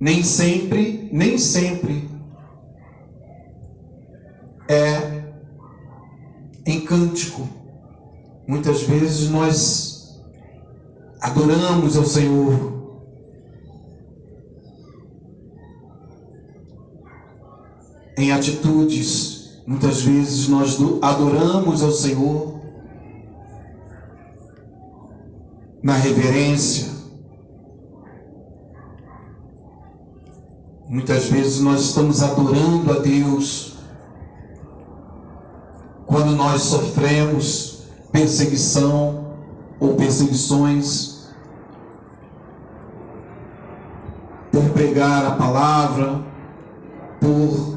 nem sempre é em cântico. Muitas vezes nós adoramos ao Senhor em atitudes. Muitas vezes nós adoramos ao Senhor na reverência. Muitas vezes nós estamos adorando a Deus quando nós sofremos perseguição ou perseguições por pregar a palavra, por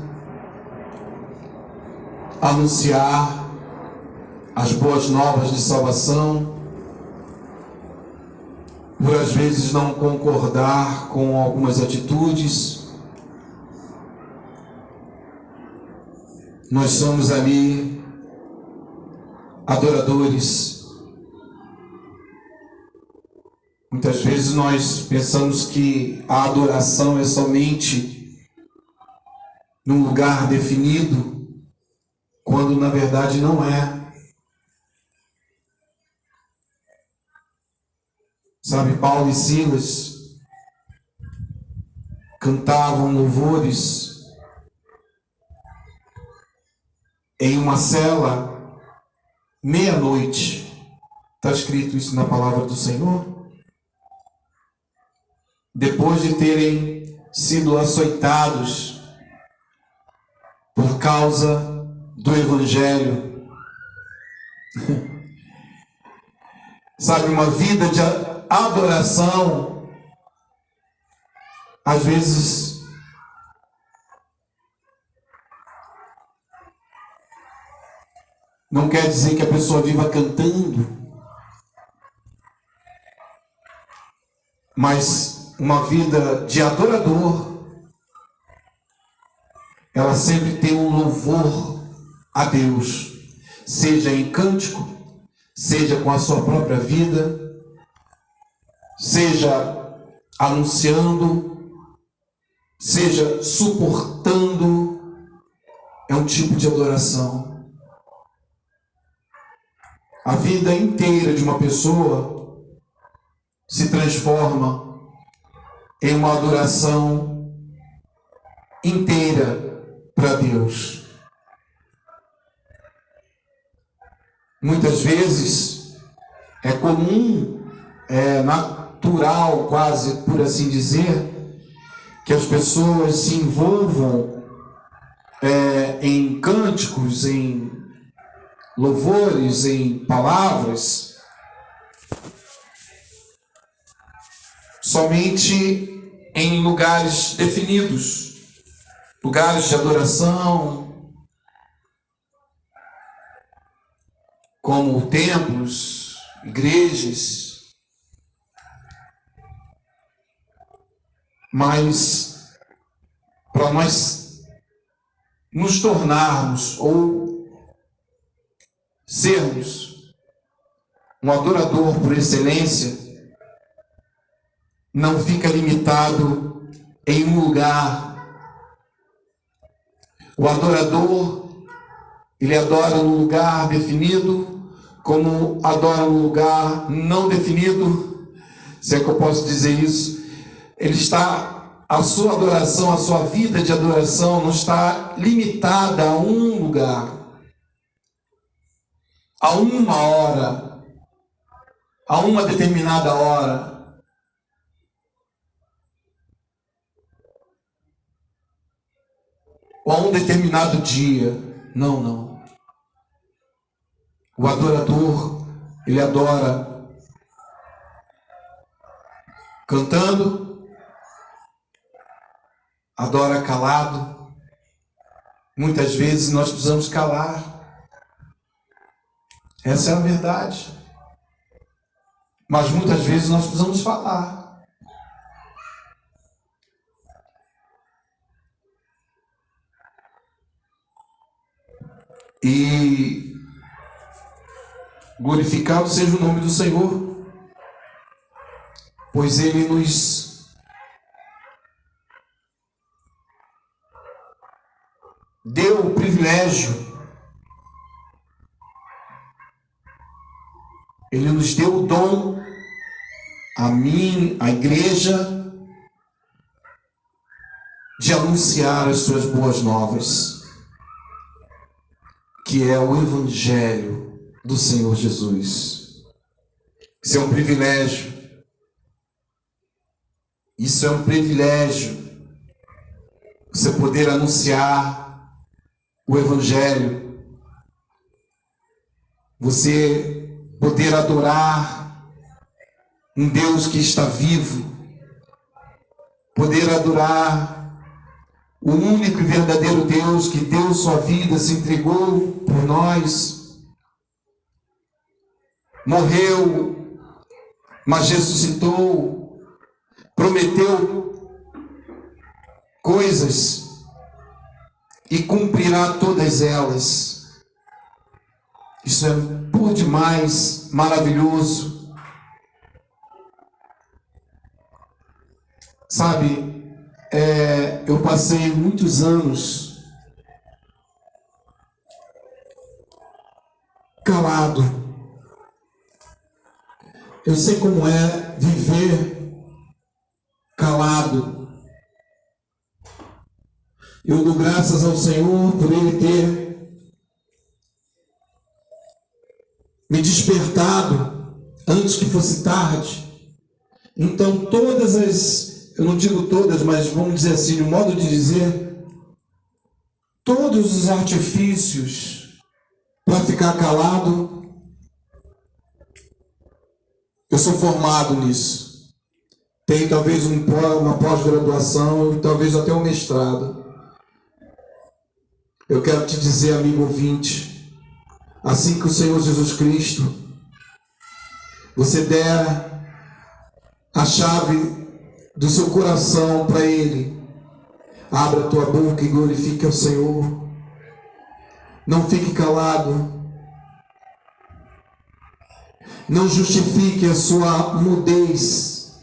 anunciar as boas novas de salvação, por às vezes não concordar com algumas atitudes. Nós somos ali adoradores. Muitas vezes nós pensamos que a adoração é somente num lugar definido, quando na verdade não é. Sabe, Paulo e Silas cantavam louvores em uma cela, meia-noite. Está escrito isso na palavra do Senhor. Depois de terem sido açoitados por causa do Evangelho. Sabe, uma vida de adoração, às vezes não quer dizer que a pessoa viva cantando, mas uma vida de adorador, ela sempre tem um louvor a Deus, seja em cântico, seja com a sua própria vida, seja anunciando, seja suportando, é um tipo de adoração. A vida inteira de uma pessoa se transforma em uma adoração inteira para Deus. Muitas vezes é comum, é natural, quase por assim dizer, que as pessoas se envolvam em cânticos, em louvores, em palavras, somente em lugares definidos, lugares de adoração, como templos, igrejas. Mas para nós nos tornarmos ou sermos um adorador por excelência, não fica limitado em um lugar. O adorador, ele adora num lugar definido, como adora num lugar não definido, se é que eu posso dizer isso. A sua adoração, a sua vida de adoração não está limitada a um lugar, a uma hora, a uma determinada hora. Ou a um determinado dia. Não, não. O adorador, ele adora cantando, adora calado. Muitas vezes nós precisamos calar. Essa é a verdade. Mas muitas vezes nós precisamos falar. E glorificado seja o nome do Senhor, pois Ele nos deu o privilégio, Ele nos deu o dom, a mim, a igreja, de anunciar as suas boas novas, que é o Evangelho do Senhor Jesus. Isso é um privilégio. Isso é um privilégio. Você poder anunciar o Evangelho. Você poder adorar um Deus que está vivo. Poder adorar o único e verdadeiro Deus que deu sua vida, se entregou por nós, morreu, mas ressuscitou, prometeu coisas e cumprirá todas elas. Isso é por demais maravilhoso. Sabe, eu passei muitos anos calado. Eu sei como é viver calado. Eu dou graças ao Senhor por Ele ter me despertado antes que fosse tarde. Então todas as, eu não digo todas, mas vamos dizer assim, no modo de dizer, todos os artifícios para ficar calado, eu sou formado nisso. Tenho talvez uma pós-graduação, talvez até um mestrado. Eu quero te dizer, amigo ouvinte, assim que o Senhor Jesus Cristo, você der a chave do seu coração para Ele, abra a tua boca e glorifique ao Senhor. Não fique calado. Não justifique a sua mudez.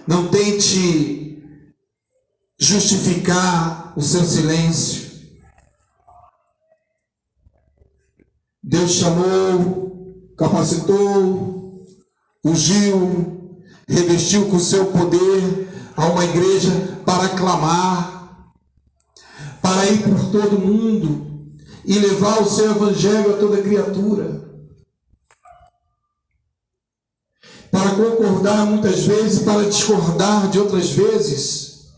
Não tente justificar o seu silêncio. Deus chamou, capacitou, ungiu, revestiu com o seu poder a uma igreja para clamar, para ir por todo mundo e levar o seu evangelho a toda criatura. Para concordar muitas vezes, para discordar de outras vezes.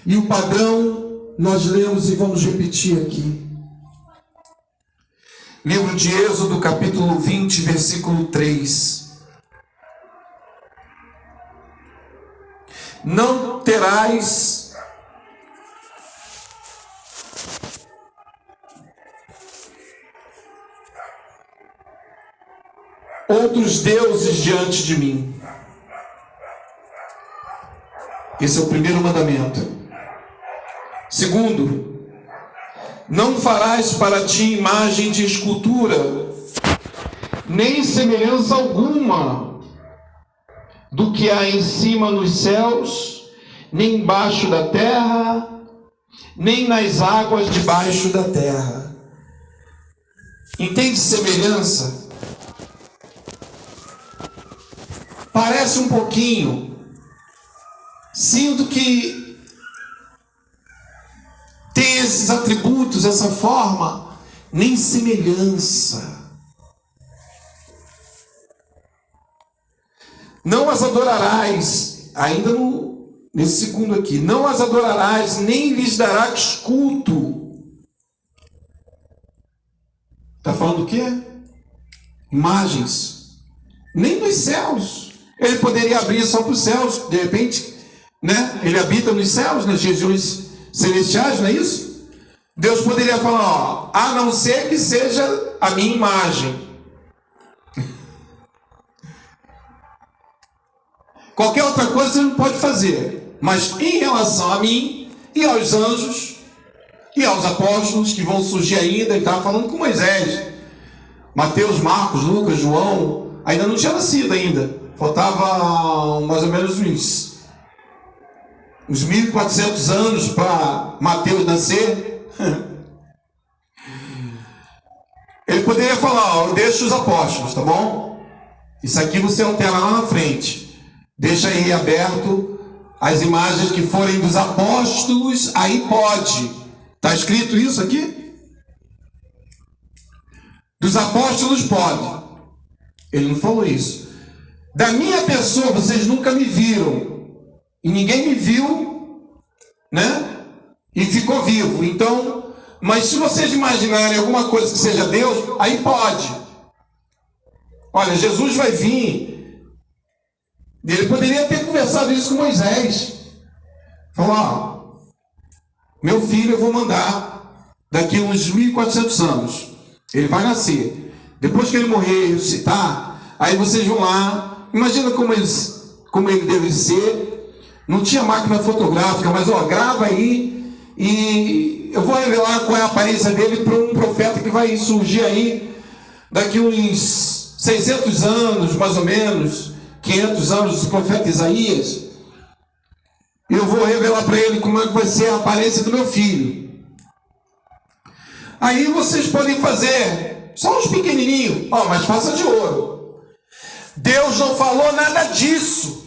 E o padrão nós lemos e vamos repetir aqui. Livro de Êxodo, capítulo 20, versículo 3. Não terás outros deuses diante de mim. Esse é o primeiro mandamento. Segundo, não farás para ti imagem de escultura, nem semelhança alguma do que há em cima nos céus, nem embaixo da terra, nem nas águas debaixo da terra. Entende semelhança? Parece um pouquinho. Sinto que tem esses atributos, essa forma, nem semelhança. Não as adorarás, ainda nesse segundo aqui, não as adorarás, nem lhes darás culto. Está falando o quê? Imagens. Nem nos céus. Ele poderia abrir só para os céus, de repente, né? Ele habita nos céus, nas regiões celestiais, não é isso? Deus poderia falar, ó, a não ser que seja a minha imagem. Qualquer outra coisa você não pode fazer. Mas em relação a mim e aos anjos e aos apóstolos que vão surgir ainda, ele estava falando com Moisés. Mateus, Marcos, Lucas, João, ainda não tinha nascido ainda. Faltava mais ou menos uns uns 1400 anos para Mateus nascer. Ele poderia falar, ó, deixa os apóstolos, tá bom? Isso aqui você altera lá na frente. Deixa aí aberto as imagens que forem dos apóstolos, aí pode. Está escrito isso aqui? Dos apóstolos pode. Ele não falou isso. Da minha pessoa vocês nunca me viram. E ninguém me viu, né? E ficou vivo. Então, mas se vocês imaginarem alguma coisa que seja Deus, aí pode. Olha, Jesus vai vir. Ele poderia ter conversado isso com Moisés. Falou, ó, meu filho eu vou mandar daqui uns 1400 anos. Ele vai nascer. Depois que ele morrer e ressuscitar, aí vocês vão lá. Imagina como ele deve ser. Não tinha máquina fotográfica, mas ó, grava aí e eu vou revelar qual é a aparência dele para um profeta que vai surgir aí daqui uns 600 anos, mais ou menos, 500 anos, o profeta Isaías. E eu vou revelar para ele como é que vai ser a aparência do meu filho. Aí vocês podem fazer só uns pequenininhos, ó, mas faça de ouro. Deus não falou nada disso.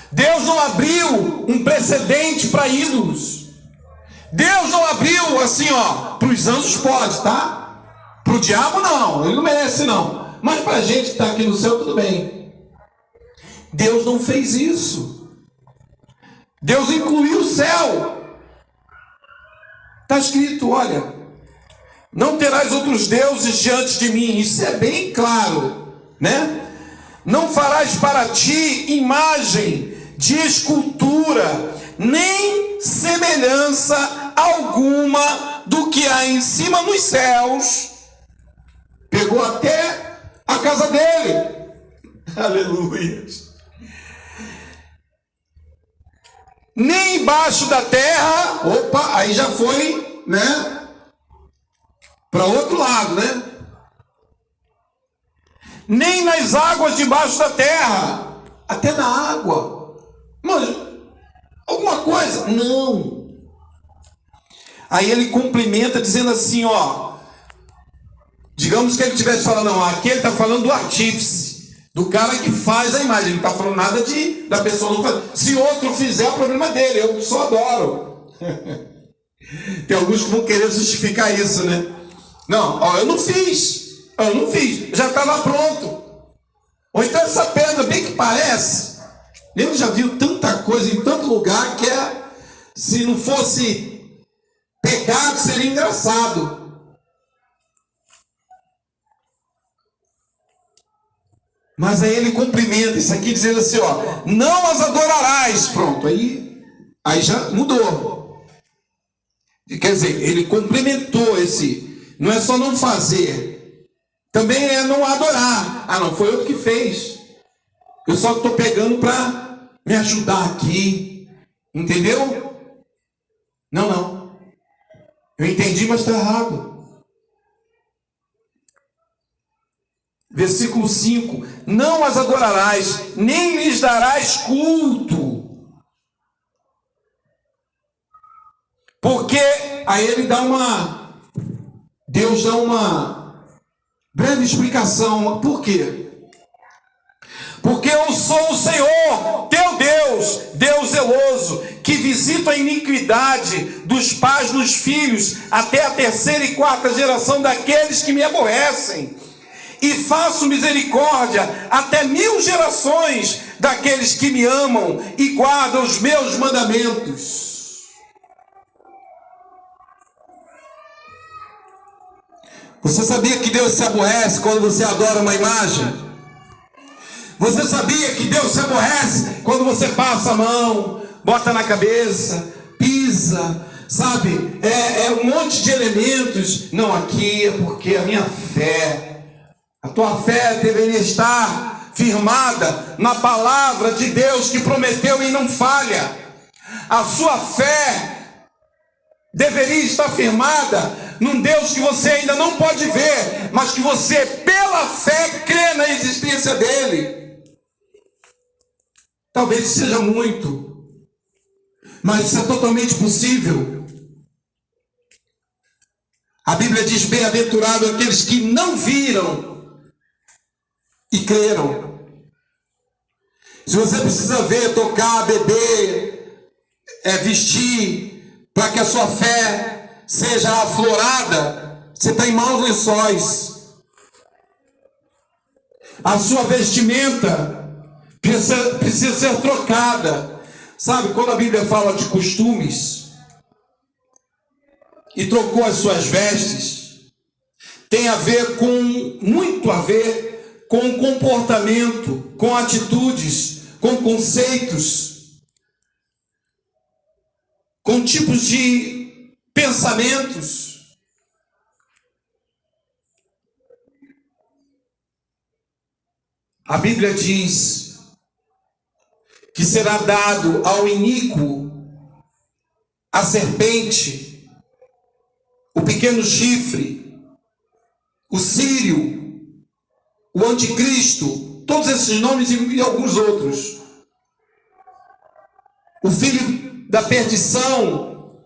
Deus não abriu um precedente para ídolos. Deus não abriu assim, ó, para os anjos pode, tá? Para o diabo não, ele não merece não. Mas para a gente que está aqui no céu, tudo bem. Deus não fez isso. Deus incluiu o céu. Está escrito, olha, não terás outros deuses diante de mim. Isso é bem claro, né? Não farás para ti imagem de escultura, nem semelhança alguma do que há em cima nos céus. Pegou até a casa dele. Aleluia. Nem embaixo da terra. Opa, aí já foi, né? Para outro lado, né? Nem nas águas debaixo da terra. Até na água. Mas, alguma coisa? Não. Aí ele complementa dizendo assim, ó. Digamos que ele estivesse falando, não, aqui ele está falando do artífice, do cara que faz a imagem. Ele não está falando nada da pessoa não fazer. Se outro fizer, é o problema dele. Eu só adoro. Tem alguns que vão querer justificar isso, né? Não, ó, eu não fiz, já estava pronto. Ou então essa pedra bem que parece. Eu já viu tanta coisa em tanto lugar que se não fosse pecado seria engraçado. Mas aí ele cumprimenta isso aqui dizendo assim, ó, não as adorarás. Pronto, aí já mudou. Quer dizer, ele complementou esse. Não é só não fazer, também é não adorar. Ah, não, foi outro que fez. Eu só estou pegando para me ajudar aqui. Entendeu? Não. Eu entendi, mas está errado. Versículo 5. Não as adorarás, nem lhes darás culto. Porque aí ele dá Deus dá uma breve explicação. Por quê? Porque eu sou o Senhor, teu Deus, Deus zeloso, que visita a iniquidade dos pais nos filhos, até a terceira e quarta geração daqueles que me aborrecem. E faço misericórdia até 1000 gerações daqueles que me amam e guardam os meus mandamentos. Você sabia que Deus se aborrece quando você adora uma imagem? Você sabia que Deus se aborrece quando você passa a mão, bota na cabeça, pisa, sabe? É um monte de elementos. Não, aqui é porque a minha fé, a tua fé deveria estar firmada na palavra de Deus que prometeu e não falha. A sua fé deveria estar firmada num Deus que você ainda não pode ver, mas que você, pela fé, crê na existência dele. Talvez seja muito. mas isso é totalmente possível. A Bíblia diz: bem-aventurado aqueles que não viram e creram. Se você precisa ver, tocar, beber, vestir, para que a sua fé seja aflorada, você está em maus lençóis. A sua vestimenta precisa ser trocada. Sabe, quando a Bíblia fala de costumes e trocou as suas vestes, tem a ver com, muito a ver com comportamento, com atitudes, com conceitos, com tipos de pensamentos. A Bíblia diz que será dado ao iníquo a serpente, o pequeno chifre, o sírio, o anticristo, todos esses nomes e alguns outros. O filho da perdição,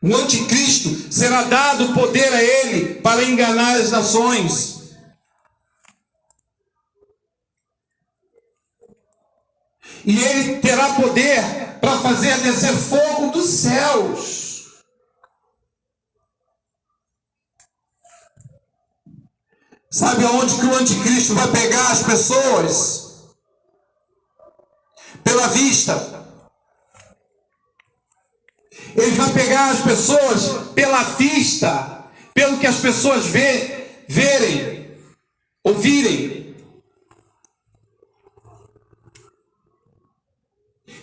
o anticristo, será dado poder a ele para enganar as nações. E ele terá poder para fazer descer fogo dos céus. Sabe aonde que o anticristo vai pegar as pessoas? Pela vista. Ele vai pegar as pessoas pela vista, pelo que as pessoas verem, ouvirem.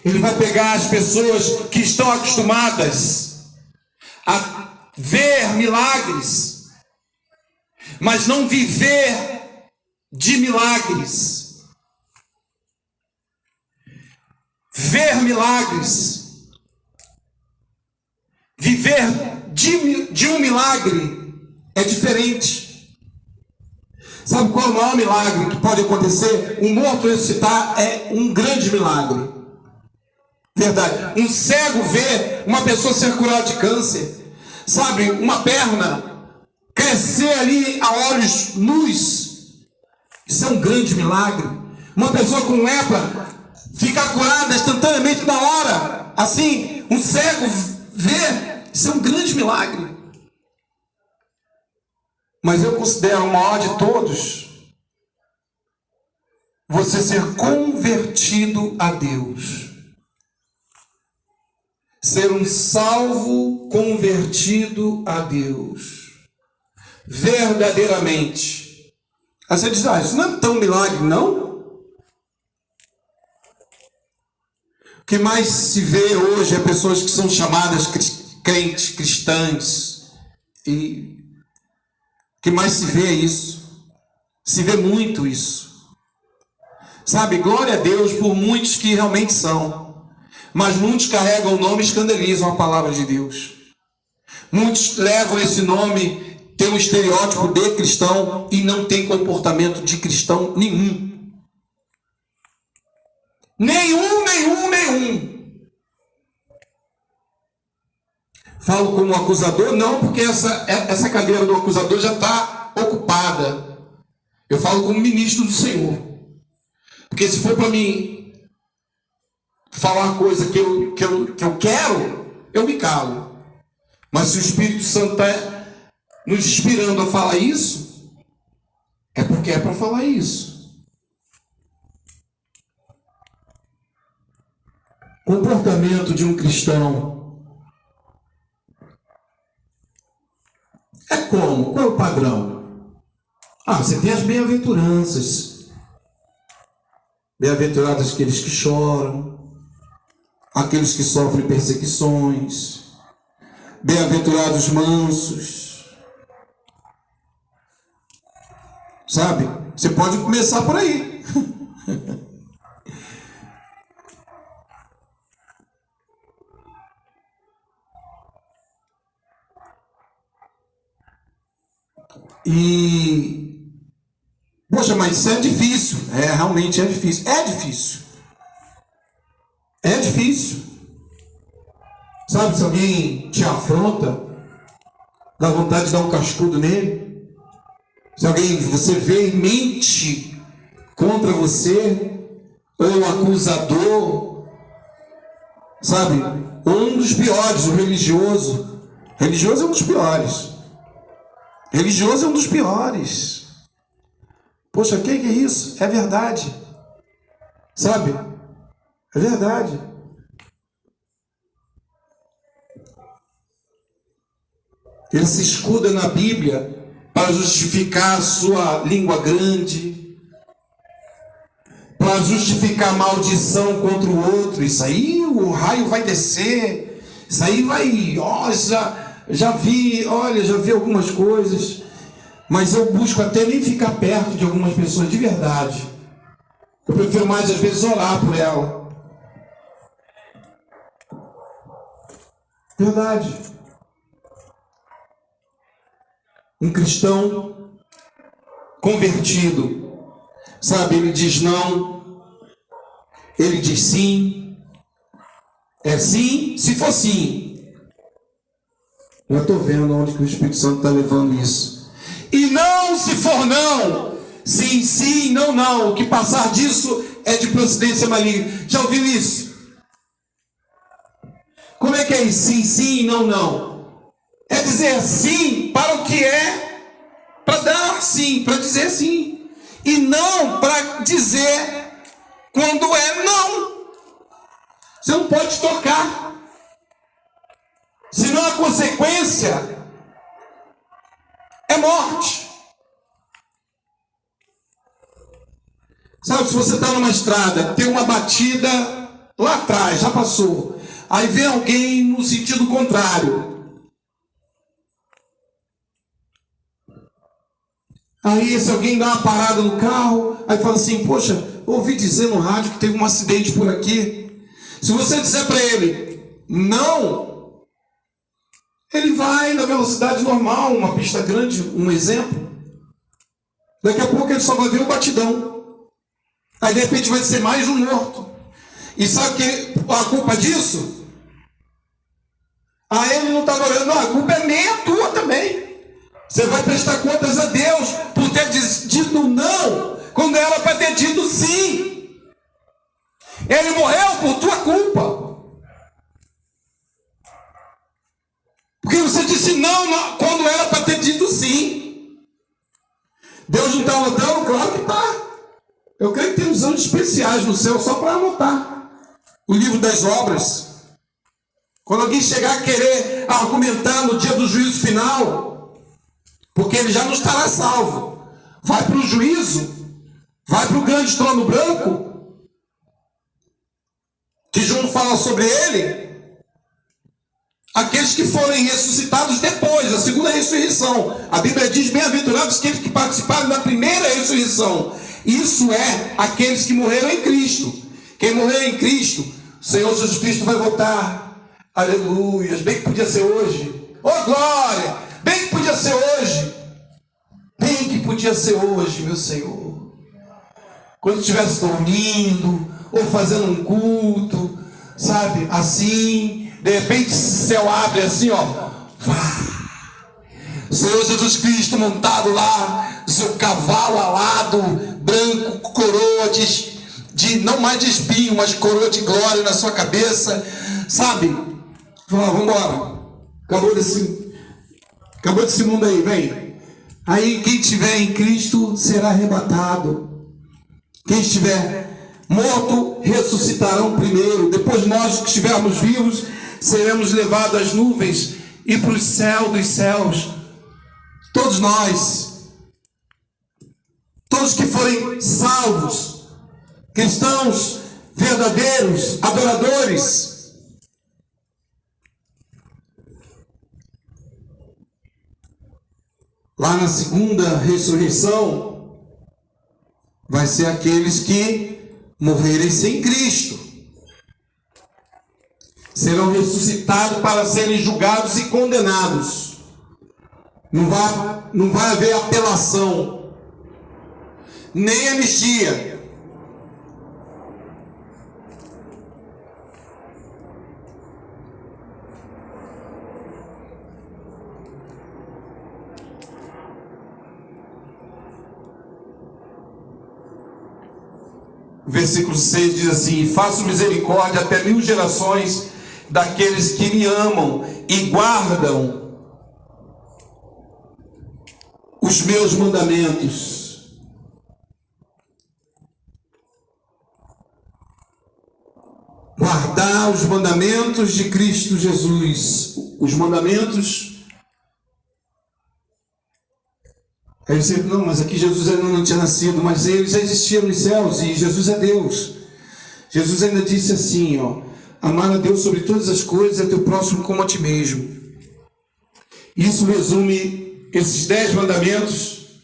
Ele vai pegar as pessoas que estão acostumadas a ver milagres, mas não viver de milagres. Ver milagres, viver de um milagre é diferente. Sabe qual é o maior milagre que pode acontecer? Um morto ressuscitar é um grande milagre. Verdade. Um cego ver uma pessoa ser curada de câncer. Sabe, uma perna crescer ali a olhos nus. Isso é um grande milagre. Uma pessoa com lepra ficar curada instantaneamente na hora. Assim, um cego ver. Isso é um grande milagre. Mas eu considero o maior de todos você ser convertido a Deus. Ser um salvo convertido a Deus. Verdadeiramente. Aí você diz: isso não é tão milagre, não? O que mais se vê hoje é pessoas que são chamadas crentes, cristãs. E o que mais se vê é isso. Se vê muito isso. Sabe, glória a Deus por muitos que realmente são. Mas muitos carregam o nome e escandalizam a palavra de Deus. Muitos levam esse nome, têm um estereótipo de cristão e não tem comportamento de cristão nenhum. Nenhum. Falo como acusador? Não, porque essa cadeira do acusador já está ocupada. Eu falo como ministro do Senhor. Porque se for para mim falar uma coisa que eu quero, eu me calo. Mas se o Espírito Santo está nos inspirando a falar isso, é porque é para falar isso. Comportamento de um cristão é como? Qual é o padrão? Você tem as bem-aventuranças. Bem-aventurados aqueles que choram, aqueles que sofrem perseguições, bem-aventurados mansos. Sabe? Você pode começar por aí. Poxa, mas isso é difícil. Realmente é difícil. É difícil. É difícil. Sabe, se alguém te afronta, dá vontade de dar um cascudo nele. Se alguém você vê e mente contra você, ou o acusador, sabe? Um dos piores, o religioso. Religioso é um dos piores. Religioso é um dos piores. Poxa, o que é isso? É verdade. Sabe? É verdade. Ele se escuda na Bíblia para justificar a sua língua grande, para justificar a maldição contra o outro. Isso aí o raio vai descer, isso aí vai, já vi algumas coisas, mas eu busco até nem ficar perto de algumas pessoas de verdade. Eu prefiro mais às vezes orar por ela. Verdade. Um cristão convertido, sabe, ele diz não, ele diz sim, é sim, se for sim. Eu estou vendo onde que o Espírito Santo está levando isso. E não, se for não, sim, sim, não, não. O que passar disso é de procedência maligna. Já ouviu isso? Como é que é isso? Sim, sim, não, não. É dizer sim para o que é, para dar sim, para dizer sim. E não para dizer quando é não. Você não pode tocar. Senão a consequência é morte. Sabe, se você está numa estrada, tem uma batida lá atrás, já passou. Aí vem alguém no sentido contrário. Aí esse alguém dá uma parada no carro, aí fala assim, poxa, ouvi dizer no rádio que teve um acidente por aqui. Se você disser para ele, não, ele vai na velocidade normal, uma pista grande, um exemplo. Daqui a pouco ele só vai ver um batidão. Aí de repente vai ser mais um morto. E sabe que a culpa disso? Aí ele não estava olhando, não, a culpa é minha, tua também. Você vai prestar contas a Deus por ter dito não, quando era para ter dito sim. Ele morreu por tua culpa. Porque você disse não quando era para ter dito sim. Deus não está anotando? Claro que está. Eu creio que tem uns anjos especiais no céu só para anotar o livro das obras. Quando alguém chegar a querer argumentar no dia do juízo final, porque ele já não estará salvo, vai para o juízo, vai para o grande trono branco, que João fala sobre ele, aqueles que forem ressuscitados depois, da segunda ressurreição. A Bíblia diz, bem-aventurados aqueles que participaram da primeira ressurreição. Isso é aqueles que morreram em Cristo. Quem morreu em Cristo, o Senhor Jesus Cristo vai voltar. Aleluias, bem que podia ser hoje. Oh glória, bem que podia ser hoje. Bem que podia ser hoje, meu Senhor. Quando estivesse dormindo, ou fazendo um culto, sabe, assim, de repente o céu abre assim, ó. O Senhor Jesus Cristo montado lá, seu cavalo alado, branco, coroa de não mais de espinho, mas coroa de glória na sua cabeça, sabe? Vamos embora. Acabou desse mundo aí, vem. Aí quem estiver em Cristo será arrebatado. Quem estiver morto ressuscitarão primeiro. Depois nós que estivermos vivos seremos levados às nuvens e para o céu dos céus. Todos nós, todos que forem salvos, cristãos verdadeiros, adoradores. Lá na segunda ressurreição, vai ser aqueles que morrerem sem Cristo. Serão ressuscitados para serem julgados e condenados. Não vai haver apelação, nem anistia. versículo 6 diz assim: faço misericórdia até 1000 gerações daqueles que me amam e guardam os meus mandamentos. Guardar os mandamentos de Cristo Jesus. Os mandamentos. Aí você, não, mas aqui Jesus ainda não tinha nascido, mas ele já existia nos céus e Jesus é Deus. Jesus ainda disse assim, ó: amar a Deus sobre todas as coisas e a teu próximo como a ti mesmo. Isso resume esses 10 mandamentos.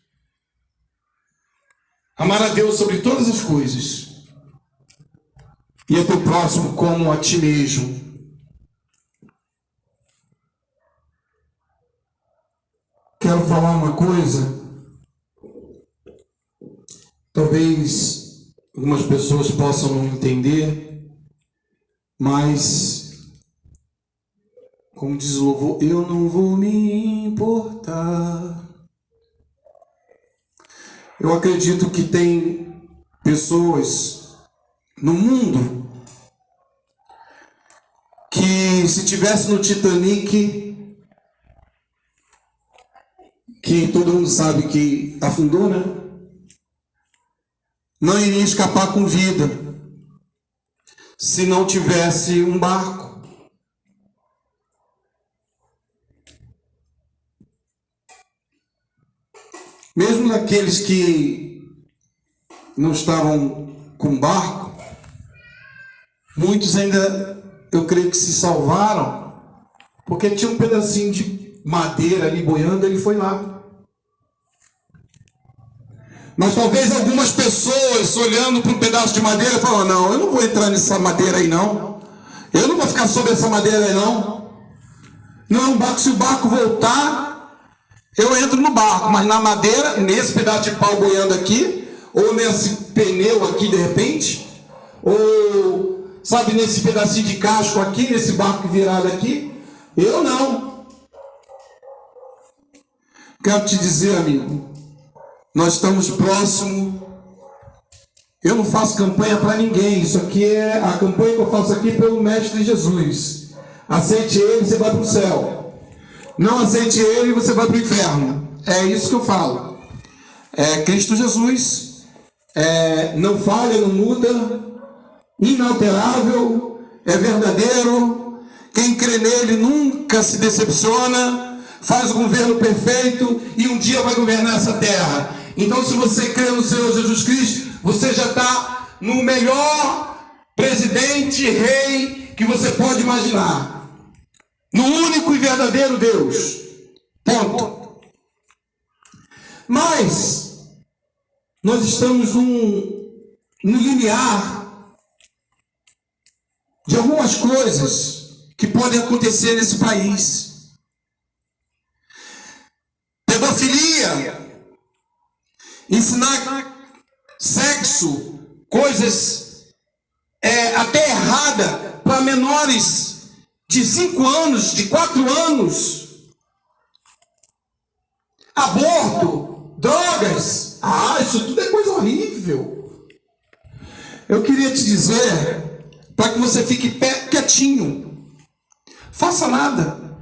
Amar a Deus sobre todas as coisas e a teu próximo como a ti mesmo. Quero falar uma coisa. Talvez algumas pessoas possam não entender, mas, como diz o louvor, eu não vou me importar. Eu acredito que tem pessoas no mundo que, se tivesse no Titanic, que todo mundo sabe que afundou, né? Não iria escapar com vida se não tivesse um barco. Mesmo daqueles que não estavam com barco, muitos ainda, eu creio que se salvaram, porque tinha um pedacinho de madeira ali boiando, ele foi lá. Mas talvez algumas pessoas, olhando para um pedaço de madeira, falam: não, eu não vou entrar nessa madeira aí não. Eu não vou ficar sobre essa madeira aí não. Não, se o barco voltar, eu entro no barco. Mas na madeira, nesse pedaço de pau boiando aqui, ou nesse pneu aqui de repente, ou, sabe, nesse pedacinho de casco aqui, nesse barco virado aqui, eu não. Quero te dizer, amigo, nós estamos próximos. Eu não faço campanha para ninguém. Isso aqui é a campanha que eu faço aqui pelo Mestre Jesus. Aceite ele, você vai para o céu. Não aceite ele, você vai para o inferno. É isso que eu falo. É Cristo Jesus. Não falha, não muda. Inalterável. É verdadeiro. Quem crê nele nunca se decepciona. Faz o governo perfeito e um dia vai governar essa terra. Então, se você crê no Senhor Jesus Cristo, você já está no melhor presidente, rei que você pode imaginar. No único e verdadeiro Deus. Ponto. Mas nós estamos no limiar de algumas coisas que podem acontecer nesse país. Pedofilia. Ensinar sexo, coisas até errada para menores de 5 anos, de 4 anos. Aborto, drogas. Isso tudo é coisa horrível. Eu queria te dizer, para que você fique quietinho, faça nada.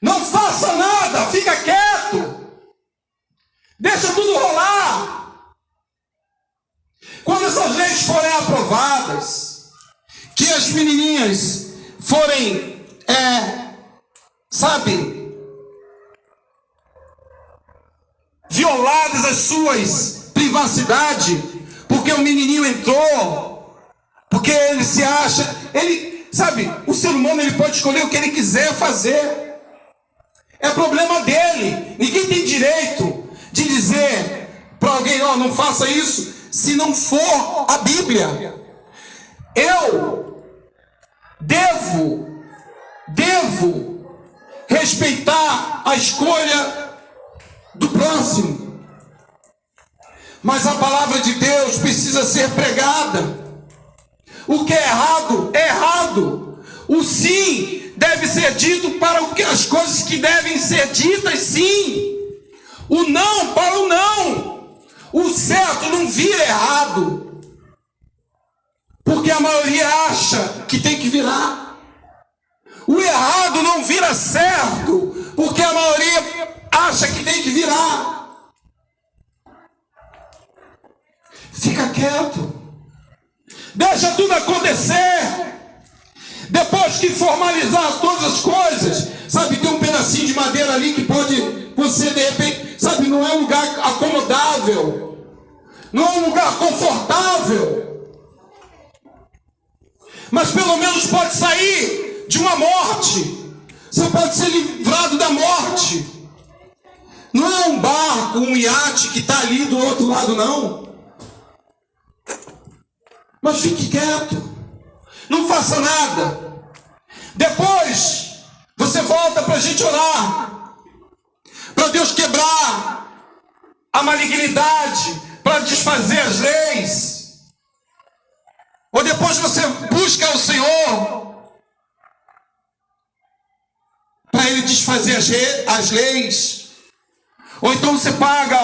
Não faça nada, fica quieto. Deixa tudo rolar. Quando essas leis forem aprovadas, que as menininhas forem, violadas as suas privacidades, porque o menininho entrou, porque ele se acha, o ser humano ele pode escolher o que ele quiser fazer. É problema dele. Ninguém tem direito de dizer para alguém: não faça isso, se não for a Bíblia. Eu devo respeitar a escolha do próximo, mas a palavra de Deus precisa ser pregada. O que é errado é errado. O sim deve ser dito para as coisas que devem ser ditas, sim. O não para o não. O certo não vira errado. porque a maioria acha que tem que virar. O errado não vira certo, porque a maioria acha que tem que virar. Fica quieto. Deixa tudo acontecer. Depois que formalizar todas as coisas, sabe, tem um pedacinho de madeira ali que pode, você de repente, sabe, não é um lugar acomodável, não é um lugar confortável, mas pelo menos pode sair de uma morte. Você pode ser livrado da morte. Não é um barco, um iate que está ali do outro lado, não. Mas fique quieto. Não faça nada. Depois, você volta para a gente orar. Para Deus quebrar a malignidade, para desfazer as leis. Ou depois você busca o Senhor para Ele desfazer as leis. Ou então você paga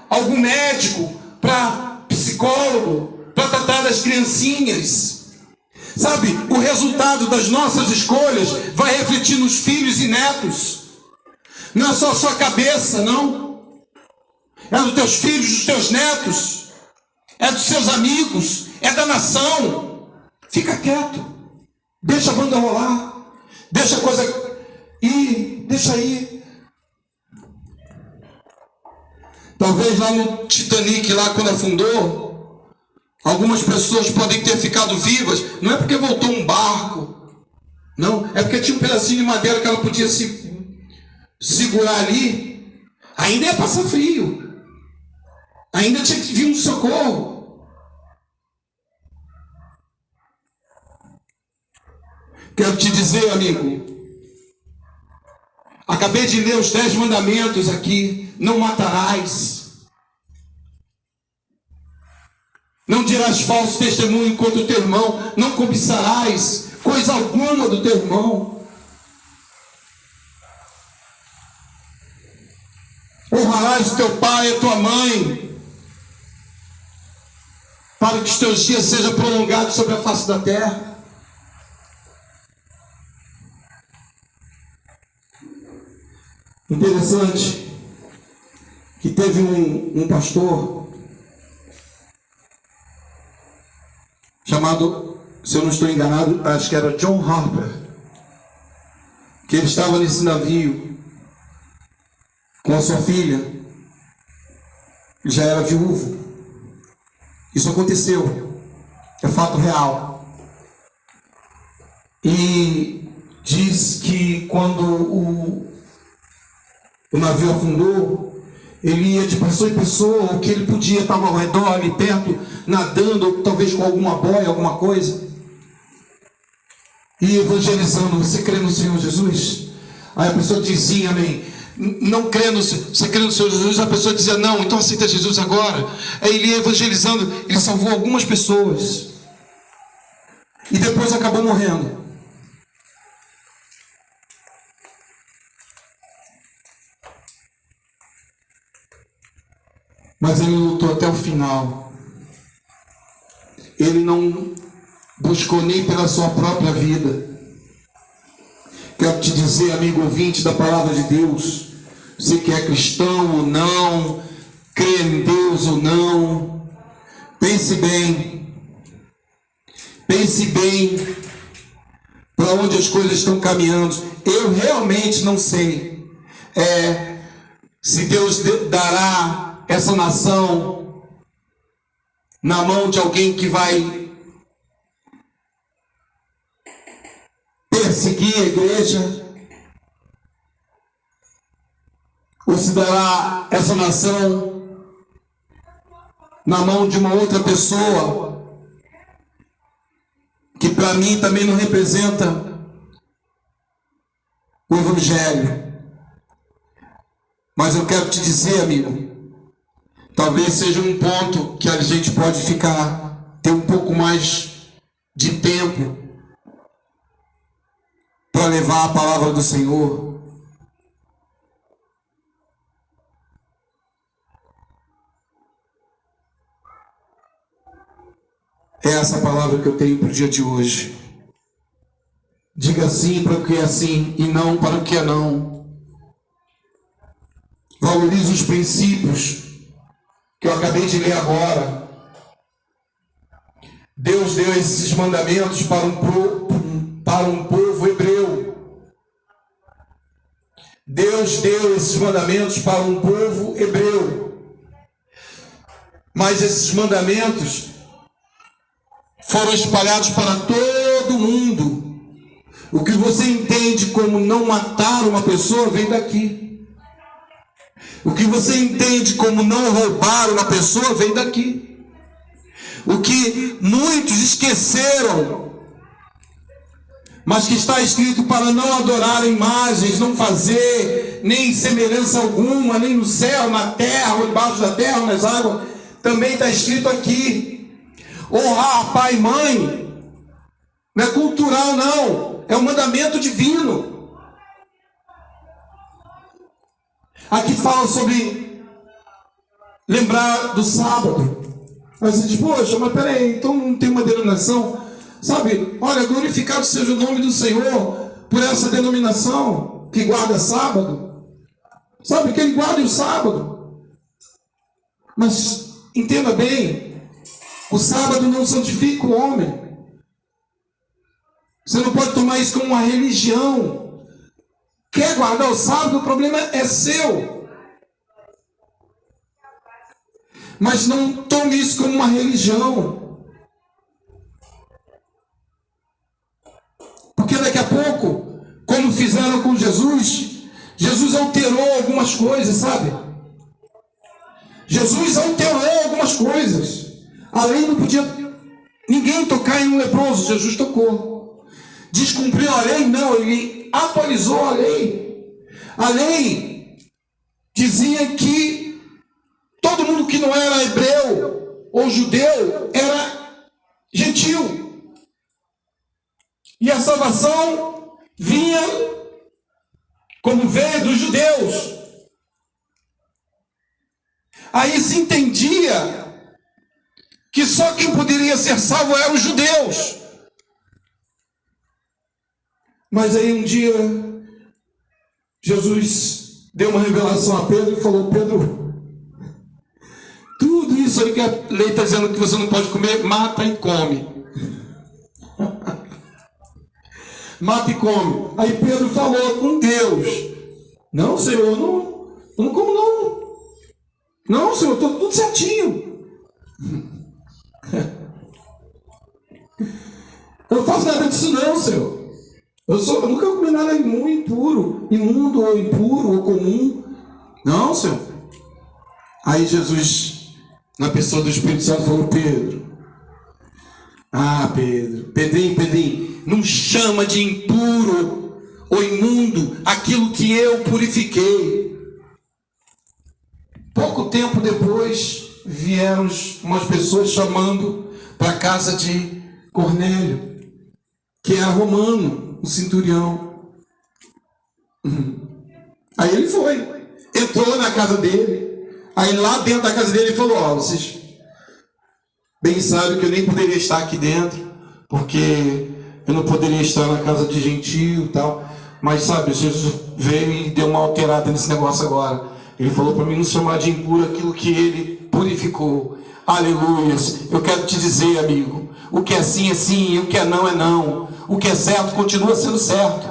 algum médico, para psicólogo, para tratar das criancinhas. Sabe, o resultado das nossas escolhas vai refletir nos filhos e netos. Não é só a sua cabeça, não. É dos teus filhos, dos teus netos. É dos seus amigos. É da nação. Fica quieto. Deixa a banda rolar. Deixa a coisa ir. Deixa ir. Talvez lá no Titanic, lá quando afundou, algumas pessoas podem ter ficado vivas. Não é porque voltou um barco. Não, é porque tinha um pedacinho de madeira que ela podia se segurar ali. Ainda ia passar frio. Ainda tinha que vir um socorro. Quero te dizer, amigo, acabei de ler os 10 mandamentos aqui. Não matarás. Não dirás falso testemunho contra o teu irmão. Não cobiçarás coisa alguma do teu irmão. Honrarás teu pai e tua mãe, para que os teus dias sejam prolongados sobre a face da terra. Interessante que teve um pastor chamado, se eu não estou enganado, acho que era John Harper, que ele estava nesse navio com a sua filha, já era viúvo. Isso aconteceu, é fato real. E diz que quando o navio afundou, ele ia de pessoa em pessoa, o que ele podia, estava ao redor, ali perto, nadando, ou talvez com alguma boia, alguma coisa, e evangelizando. Você crê no Senhor Jesus? Aí a pessoa dizia amém. Não crê você crê no Senhor Jesus? A pessoa dizia não, então aceita Jesus agora. Aí ele ia evangelizando, ele salvou algumas pessoas, e depois acabou morrendo. Mas ele lutou até o final. Ele não buscou nem pela sua própria vida. Quero te dizer, amigo ouvinte da palavra de Deus, você que é cristão ou não, crê em Deus ou não, pense bem para onde as coisas estão caminhando. Eu realmente não sei se Deus dará essa nação na mão de alguém que vai perseguir a igreja, ou se dará essa nação na mão de uma outra pessoa que para mim também não representa o Evangelho. Mas eu quero te dizer, amigo, talvez seja um ponto que a gente pode ter um pouco mais de tempo para levar a palavra do Senhor. É essa a palavra que eu tenho para o dia de hoje. Diga sim para o que é sim e não para o que é não. Valorize os princípios que eu acabei de ler agora. Deus deu esses mandamentos para um povo hebreu. Deus deu esses mandamentos para um povo hebreu. Mas esses mandamentos foram espalhados para todo mundo. O que você entende como não matar uma pessoa vem daqui. O que você entende como não roubar uma pessoa vem daqui. O que muitos esqueceram, mas que está escrito para não adorar imagens, não fazer nem semelhança alguma, nem no céu, na terra, ou debaixo da terra, ou nas águas, também está escrito aqui. Honrar pai e mãe não é cultural, não, é um mandamento divino. Aqui fala sobre lembrar do sábado. Aí você diz, poxa, mas peraí, então não tem uma denominação? Sabe, olha, glorificado seja o nome do Senhor por essa denominação que guarda sábado. Sabe, que ele guarda o sábado. Mas entenda bem, o sábado não santifica o homem. Você não pode tomar isso como uma religião. Quer guardar o sábado, o problema é seu. Mas não tome isso como uma religião. Porque daqui a pouco, como fizeram com Jesus, Jesus alterou algumas coisas, sabe? Jesus alterou algumas coisas. A lei não podia ninguém tocar em um leproso, Jesus tocou. Descumpriu a lei? Não, ele atualizou a lei. A lei dizia que todo mundo que não era hebreu ou judeu era gentil. E a salvação vinha como veio dos judeus. Aí se entendia que só quem poderia ser salvo eram os judeus. Mas aí um dia Jesus deu uma revelação a Pedro e falou: Pedro, tudo isso aí que a lei está dizendo que você não pode comer, mata e come. Mata e come. Aí Pedro falou com Deus: não, Senhor, não como não. Não, Senhor, estou tudo certinho. Eu não faço nada disso não, Senhor. Eu nunca comi nada impuro, imundo ou impuro ou comum. Não, Senhor. Aí Jesus, na pessoa do Espírito Santo, falou: Pedro, Pedrinho, não chama de impuro ou imundo aquilo que eu purifiquei. Pouco tempo depois, vieram umas pessoas chamando para a casa de Cornélio, que era romano, o centurião. Aí ele foi, entrou na casa dele. Aí lá dentro da casa dele ele falou: ó, vocês bem sabem que eu nem poderia estar aqui dentro, porque eu não poderia estar na casa de gentio e tal. Mas sabe, Jesus veio e deu uma alterada nesse negócio agora. Ele falou para mim não chamar de impuro aquilo que ele purificou. Aleluias. Eu quero te dizer, amigo, o que é sim é sim, e o que é não. O que é certo continua sendo certo.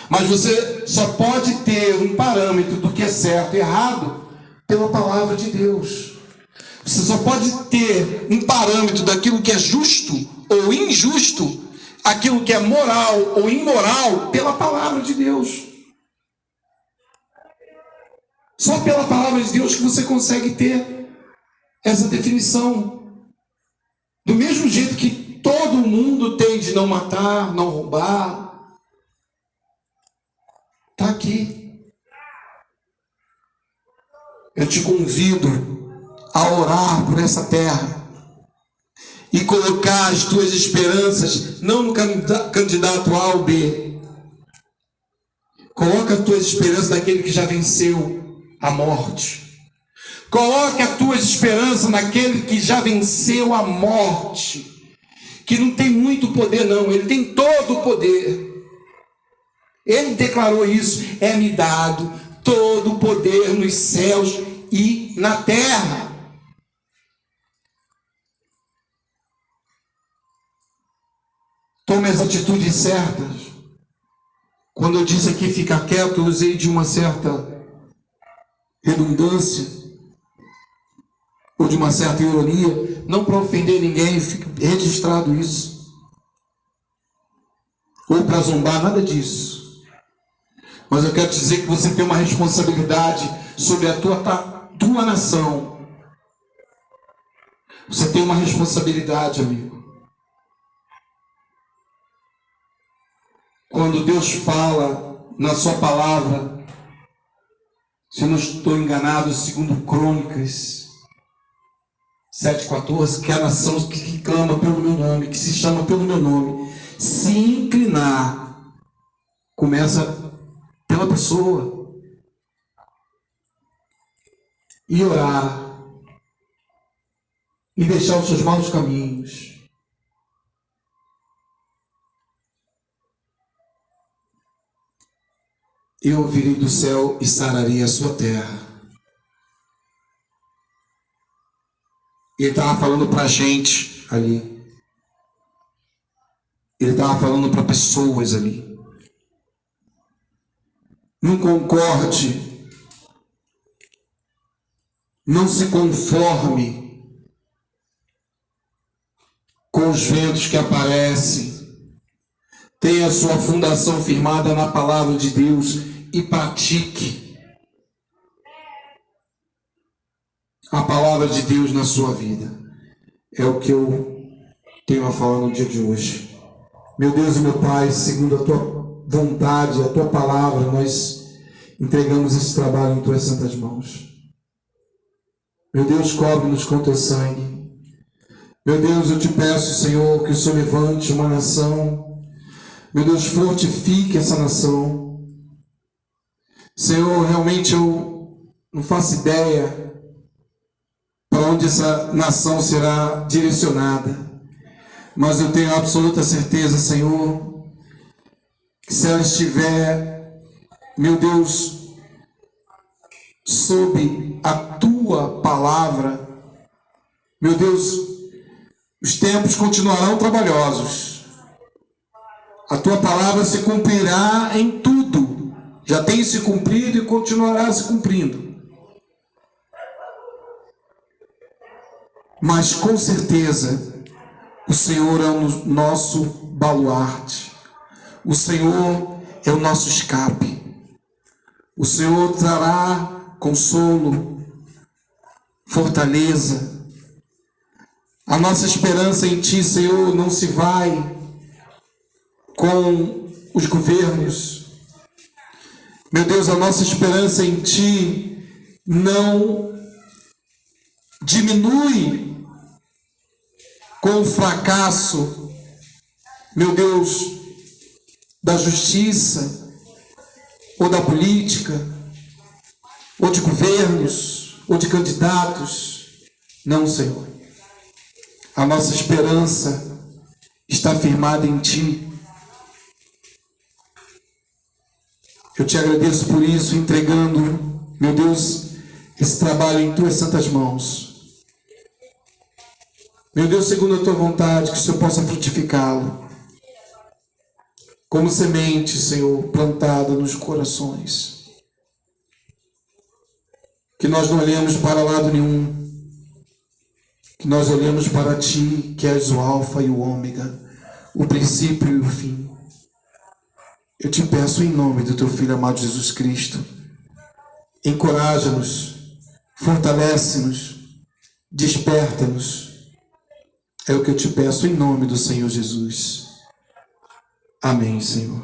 Mas você só pode ter um parâmetro do que é certo e errado pela palavra de Deus. Você só pode ter um parâmetro daquilo que é justo ou injusto, aquilo que é moral ou imoral, pela palavra de Deus. Só pela palavra de Deus que você consegue ter essa definição. Do mesmo jeito que todo mundo tem de não matar, não roubar, está aqui. Eu te convido a orar por essa terra e colocar as tuas esperanças não no candidato A ou B. Coloca as tuas esperanças naquele que já venceu a morte. Coloque as tuas esperanças naquele que já venceu a morte. que não tem muito poder, não. Ele tem todo o poder. Ele declarou isso: é-me dado todo o poder nos céus e na terra. Tome as atitudes certas. Quando eu disse aqui ficar quieto, eu usei de uma certa redundância ou de uma certa ironia, não para ofender ninguém, fica registrado isso, ou para zombar, nada disso. Mas eu quero dizer que você tem uma responsabilidade sobre a tua nação. Você tem uma responsabilidade, amigo. Quando Deus fala na sua palavra, se eu não estou enganado, segundo Crônicas 7,14, que a nação que clama pelo meu nome, que se chama pelo meu nome, se inclinar, começa pela pessoa, e orar, e deixar os seus maus caminhos. Eu virei do céu e sararei a sua terra. Ele estava falando para a gente ali. Ele estava falando para pessoas ali. Não concorde. Não se conforme com os ventos que aparecem. Tenha a sua fundação firmada na palavra de Deus e pratique a palavra de Deus na sua vida. É o que eu tenho a falar no dia de hoje. Meu Deus e meu Pai, segundo a tua vontade, a tua palavra, nós entregamos esse trabalho em tuas santas mãos. Meu Deus, cobre-nos com teu sangue. Meu Deus, eu te peço, Senhor, que o Senhor levante uma nação. Meu Deus, fortifique essa nação. Senhor, realmente eu não faço ideia para onde essa nação será direcionada. Mas eu tenho absoluta certeza, Senhor, que se ela estiver, meu Deus, sob a tua palavra, meu Deus, os tempos continuarão trabalhosos. A tua palavra se cumprirá em tudo. Já tem se cumprido e continuará se cumprindo. Mas com certeza, o Senhor é o nosso baluarte. O Senhor é o nosso escape. O Senhor trará consolo, fortaleza. A nossa esperança em Ti, Senhor, não se vai com os governos. Meu Deus, a nossa esperança em Ti não diminui com o fracasso, meu Deus, da justiça, ou da política, ou de governos, ou de candidatos. Não, Senhor. A nossa esperança está firmada em Ti. Eu te agradeço por isso, entregando, meu Deus, esse trabalho em Tuas santas mãos. Meu Deus, segundo a Tua vontade, que o Senhor possa frutificá-lo. Como semente, Senhor, plantada nos corações. Que nós não olhemos para lado nenhum. Que nós olhemos para Ti, que és o Alfa e o Ômega, o princípio e o fim. Eu te peço em nome do Teu Filho amado Jesus Cristo, encoraja-nos, fortalece-nos, desperta-nos. É o que eu te peço em nome do Senhor Jesus. Amém, Senhor.